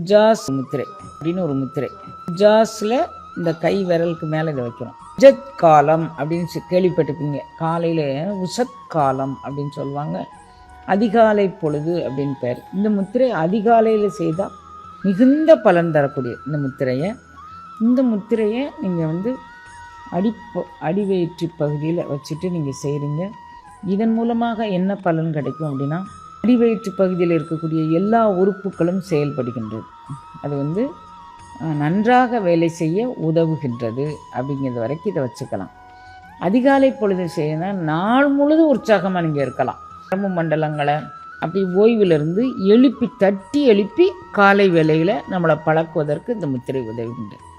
உஜாஸ் முத்திரை அப்படின்னு ஒரு முத்திரை. உஜாஸில் இந்த கை விரலுக்கு மேலே இதை வைக்கணும். உஜத் காலம் அப்படின்னு கேள்விப்பட்டிருப்பீங்க. காலையில் உசத் காலம் அப்படின்னு சொல்லுவாங்க. அதிகாலை பொழுது அப்படின்னு பேர். இந்த முத்திரை அதிகாலையில் செய்தால் மிகுந்த பலன் தரக்கூடிய இந்த முத்திரையை நீங்கள் அடிவயிற்று பகுதியில் வச்சுட்டு நீங்கள் செய்கிறீங்க. இதன் மூலமாக என்ன பலன் கிடைக்கும் அப்படின்னா, அடிவயிற்று பகுதியில் இருக்கக்கூடிய எல்லா உறுப்புகளும் செயல்படுகின்றது. அது நன்றாக வேலை செய்ய உதவுகின்றது. அப்படிங்கிறது வரைக்கும் இதை வச்சுக்கலாம். அதிகாலை பொழுது செய்யணும். நாள் முழுதும் உற்சாகமாக நீங்கள் இருக்கலாம். நரம்பு மண்டலங்களை அப்படி ஓய்விலிருந்து தட்டி எழுப்பி காலை வேளையில் நம்மளை பழக்குவதற்கு இந்த முத்திரை உதவுகின்றது.